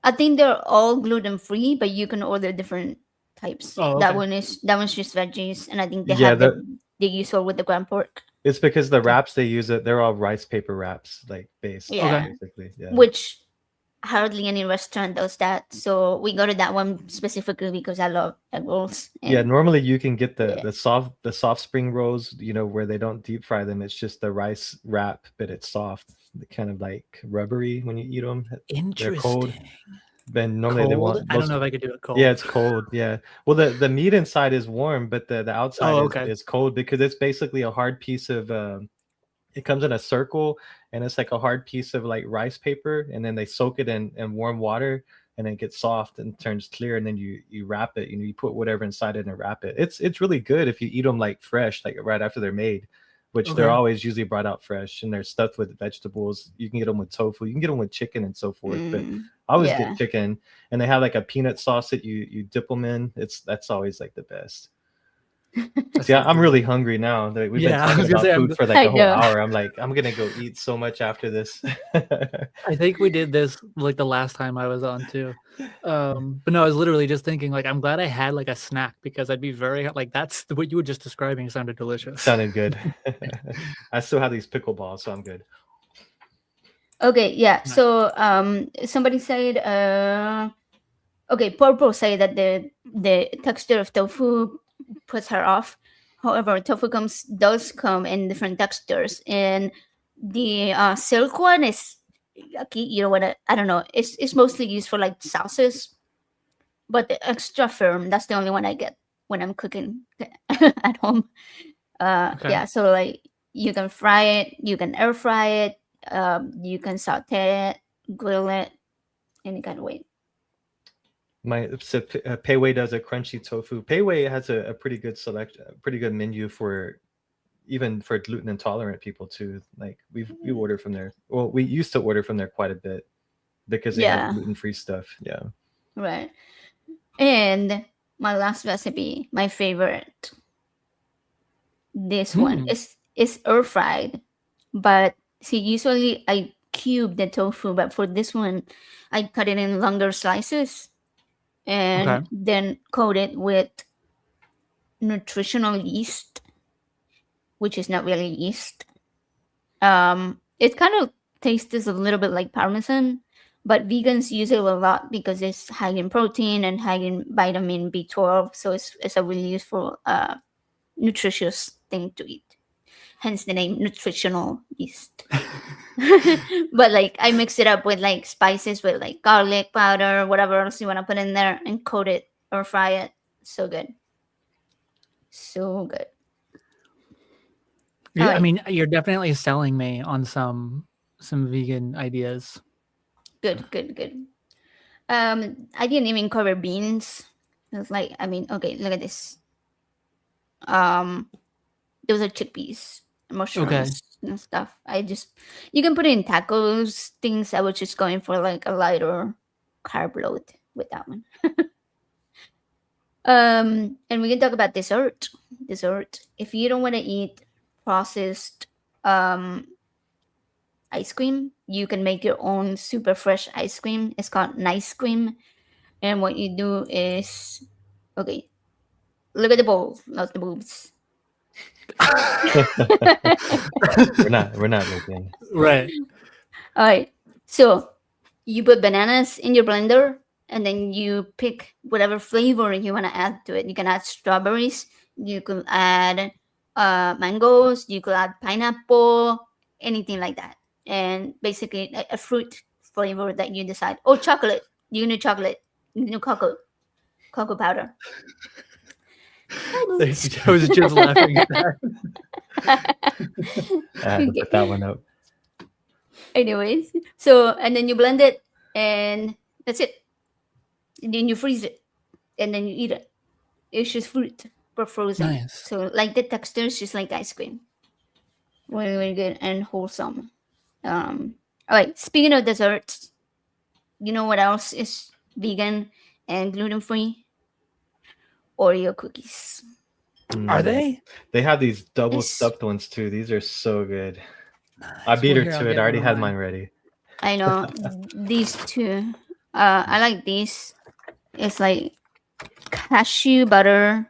I think they're all gluten-free, but you can order different types. Oh, that okay. one's just veggies, and I think they Yeah, have they use all with the ground pork. It's because the wraps they use they're all rice paper wraps, like based. Yeah. Basically. Yeah. Which hardly any restaurant does that. So we go to that one specifically because I love egg rolls. Yeah, normally you can get the soft spring rolls, where they don't deep fry them. It's just the rice wrap, but it's soft, kind of like rubbery when you eat them. Interesting. They're cold. Then normally cold? they want. I don't know if I could do it cold. Yeah, it's cold. Yeah. Well, the meat inside is warm, but the outside is cold because it's basically a hard piece of. It comes in a circle, and it's like a hard piece of like rice paper, and then they soak it in warm water, and then it gets soft and turns clear, and then you wrap it. You put whatever inside it and wrap it. It's really good if you eat them like fresh, like right after they're made, which they're always usually brought out fresh, and they're stuffed with vegetables. You can get them with tofu, you can get them with chicken and so forth. But I always get chicken, and they have like a peanut sauce that you dip them in. That's always like the best. Yeah, I'm really hungry now. We've been talking about food for like a whole hour. I'm like, I'm gonna go eat so much after this. I think we did this like the last time I was on too. But no, I was literally just thinking like, I'm glad I had like a snack because I'd be very like that's what you were just describing sounded delicious. Sounded good. I still have these pickleballs, so I'm good. Okay, yeah. Nice. So somebody said okay, Purple said that the texture of tofu puts her off. However, tofu does come in different textures, and the silk one is yucky. You know what? I don't know. It's mostly used for like sauces, but the extra firm, that's the only one I get when I'm cooking at home. Okay. Yeah, so like you can fry it, you can air fry it, you can saute it, grill it, any kind of way. Payway does a crunchy tofu. Payway has a pretty good pretty good menu for even for gluten intolerant people too. Like we order from there. Well, we used to order from there quite a bit because they have Yeah. gluten-free stuff. Yeah. Right. And my last recipe, my favorite. This one is air fried, but see, usually I cube the tofu, but for this one, I cut it in longer slices and Okay. then coat it with nutritional yeast, which is not really yeast. It kind of tastes a little bit like Parmesan, but vegans use it a lot because it's high in protein and high in vitamin B12, so it's a really useful nutritious thing to eat. Hence the name nutritional yeast. But like I mix it up with like spices with like garlic powder, whatever else you want to put in there, and coat it or fry it. So good. So good. Yeah, I Alright. mean, you're definitely selling me on some vegan ideas. Good. I didn't even cover beans. It's like, I mean, okay, look at this. Those are chickpeas, mushrooms, and stuff. You can put it in tacos, things. I was just going for like a lighter carb load with that one. And we can talk about dessert. If you don't want to eat processed ice cream, you can make your own super fresh ice cream. It's called Nice Cream. And what you do is, okay, look at the bowl, not the boobs. we're not looking. Right. All right. So you put bananas in your blender, and then you pick whatever flavor you want to add to it. You can add strawberries. You could add mangoes. You could add pineapple, anything like that. And basically a fruit flavor that you decide. Oh, chocolate. You need chocolate. You need cocoa powder. I was just laughing at that. I had to put that one up. Anyways, so and then you blend it, and that's it. And then you freeze it, and then you eat it. It's just fruit but frozen. Nice. So like the texture is just like ice cream. Really, really good and wholesome. All right. Speaking of desserts, you know what else is vegan and gluten free? Oreo cookies. Are they? They have these double Yes. stuffed ones too. These are so good. I beat her to it. I already had mine ready. I know these two. I like these. It's like cashew butter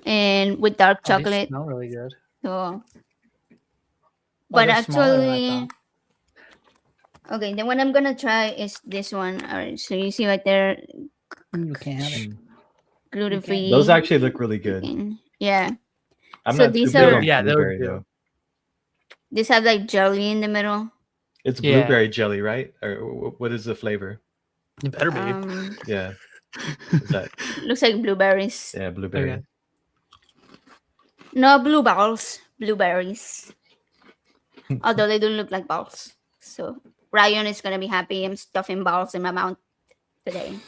and with dark They chocolate. smell really good. So, but they're smaller than I actually, okay, the one I'm gonna try is this one. All right, so you see right there, You can't have it. gluten free. Those actually look really good. Yeah. I'm So not these too big are- on Yeah, those blueberry do. though. These have like jelly in the middle. It's Yeah. blueberry jelly, right? Or what is the flavor? It better be. Yeah. Is that Looks like blueberries. yeah, blueberry. Okay. No blue balls, blueberries. Although they do look like balls. So Ryan is gonna be happy. I'm stuffing balls in my mouth today.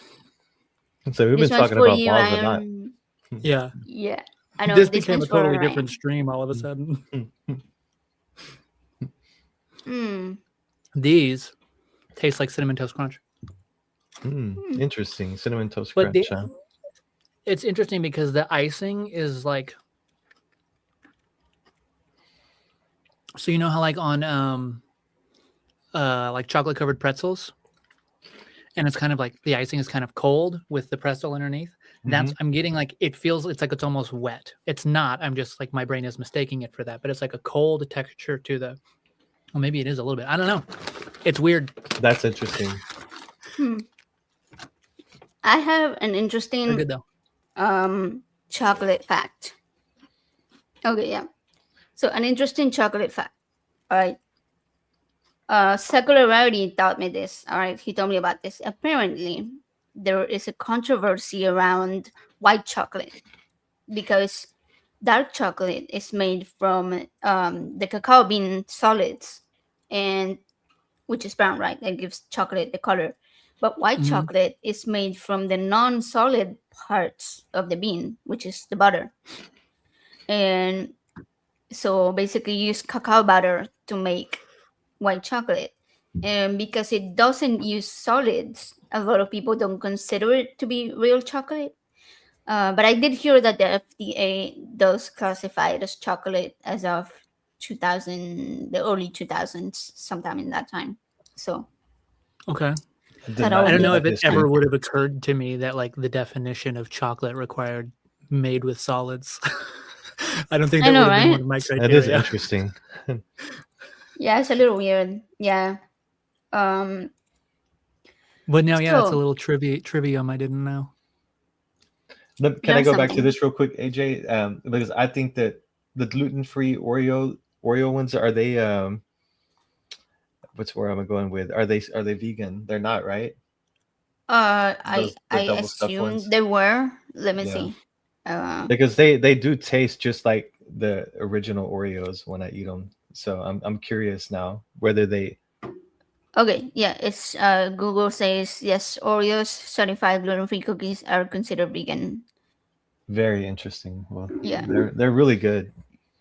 So we've This been one's talking for about you, balls a lot. Ryan. Yeah. Yeah, I know. This became a one's for totally Ryan. different stream all of a sudden. These taste like Cinnamon Toast Crunch. Interesting. Cinnamon toast But crunch. Huh? it's interesting because the icing is like, so you know how like on like chocolate covered pretzels, and it's kind of like the icing is kind of cold with the pretzel underneath. That's I'm getting like it's like it's almost wet. It's not. I'm just like my brain is mistaking it for that, but it's like a cold texture to the. Well, maybe it is a little bit. I don't know. It's weird. That's interesting. I have an They're interesting good though. chocolate fact. Okay, yeah. So an interesting chocolate fact. All right. Secular Rarity taught me this. All right, he told me about this. Apparently, there is a controversy around white chocolate because dark chocolate is made from the cacao bean solids, and which is brown, right? That gives chocolate the color. But white Mhm. chocolate is made from the non-solid parts of the bean, which is the butter. And so basically, you use cacao butter to make white chocolate. And because it doesn't use solids, a lot of people don't consider it to be real chocolate. But I did hear that the FDA does classify it as chocolate as of 2000, the early 2000s, sometime in that time. So Okay. I did That not all I don't know know that if it history. ever would have occurred to me that like the definition of chocolate required made with solids. I don't think I that know, would have been right? one of my That is criteria. interesting. Yeah, it's a little weird. Yeah. Um. But no, yeah, that's a So little trivium I didn't know. Can I learn go back to something. this real quick, AJ? Because I think that the gluten-free Oreo ones, are they what's where am I going with? Are they vegan? They're not, right? I The I double stuffed assumed ones. they were. Let me Yeah. see. Uh. Because they do taste just like the original Oreos when I eat them. So I'm curious now whether they. Okay. Yeah. It's Google says yes. Oreos certified gluten-free cookies are considered vegan. Very interesting. Well, Yeah. they're really good.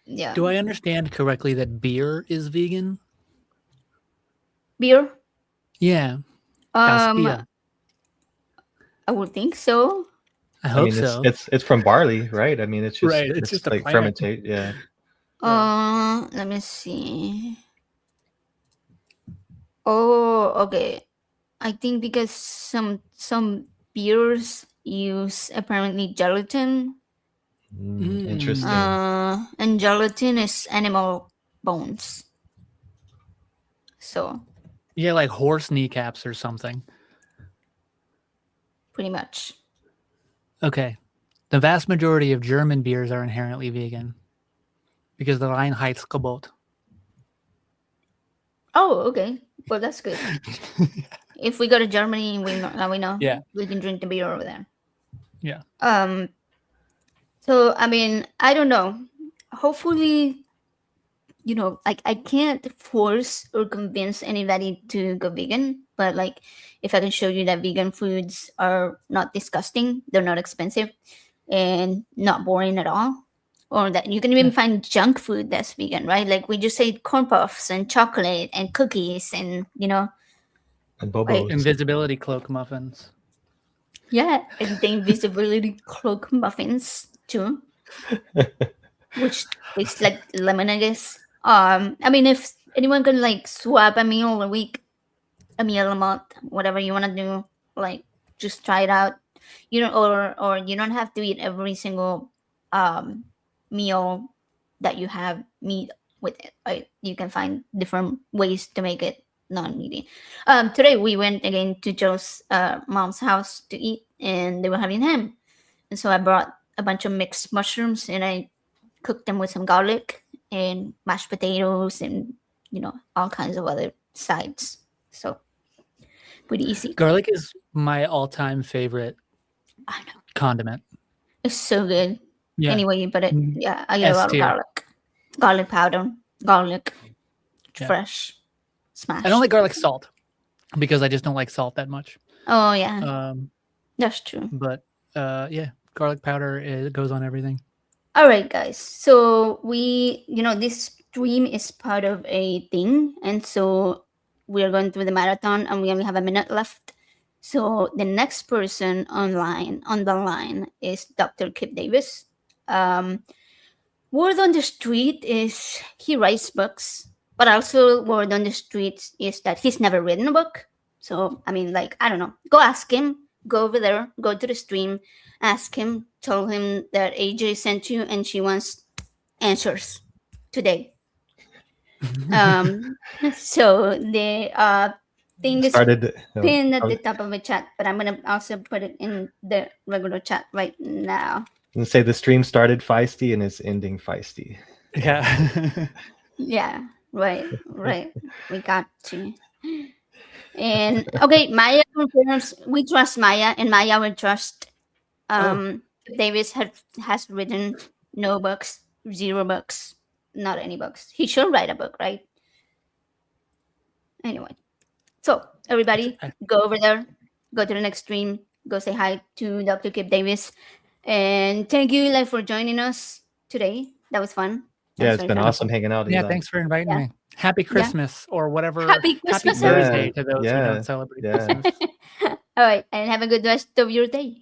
Yeah. Do I understand correctly that beer is vegan? Beer. Yeah. Das Um. Bier. I would think so. I I hope mean, so. it's from barley, right? I mean, it's Right, it's just a like plant. fermentate. Yeah. Let me see. Oh, okay. I think because some beers use apparently gelatin. Interesting. And gelatin is animal bones. So Yeah, like horse kneecaps or something. pretty much. Okay. The vast majority of German beers are inherently vegan because the Reinheitsgebot. Oh, okay. Well, that's good. If we go to Germany, we know Yeah. we can drink the beer over there. Yeah. So I mean, I don't know. Hopefully, like I can't force or convince anybody to go vegan, but like if I can show you that vegan foods are not disgusting, they're not expensive, and not boring at all, or that you can even find junk food that's vegan, right? Like we just ate corn puffs and chocolate and cookies and And right? bobos. Invisibility cloak muffins. Yeah, and the invisibility cloak muffins too, which tastes like lemon, I guess. I mean, if anyone could like swap a meal a week, a meal a month, whatever you want to do, like just try it out. Or you don't have to eat every single meal that you have meat with it. Right? You can find different ways to make it non-meaty. Today we went again to Joe's mom's house to eat, and they were having ham, and so I brought a bunch of mixed mushrooms and I cooked them with some garlic and mashed potatoes and all kinds of other sides. So pretty easy. Garlic is my all-time favorite I know. condiment. It's so good. Yeah. Anyway, you put it. Mm, Yeah, I get a S lot of tier. garlic powder, garlic, Yeah. fresh, smashed. I don't like garlic salt because I just don't like salt that much. Oh yeah, that's true. But yeah, garlic powder goes on everything. All right, guys. So this stream is part of a thing, and so we are going through the marathon, and we only have a minute left. So the next person on the line is Dr. Kip Davis. Word on the street is he writes books, but also word on the street is that he's never written a book. So I mean, like I don't know. Go ask him. Go over there. Go to the stream. Ask him. Tell him that AJ sent you, and she wants answers today. So the thing is Started. pinned at the top of the chat, but I'm gonna also put it in the regular chat right now. And say the stream started feisty and it's ending feisty. Yeah. Yeah, right. We got to. And okay, Maya confirms we trust Maya, and Maya will trust Davis has written no books, 0 books, not any books. He should write a book, right? Anyway, so everybody go over there, go to the next stream, go say hi to Dr. Kip Davis, and thank you, Eli, for joining us today. That was fun. Yeah, it's been awesome hanging out. Yeah, Eli. thanks for inviting me. Happy Christmas or whatever. Happy Christmas, Happy Thursday to those who don't celebrate Yeah. Christmas. All right, and have a good rest of your day.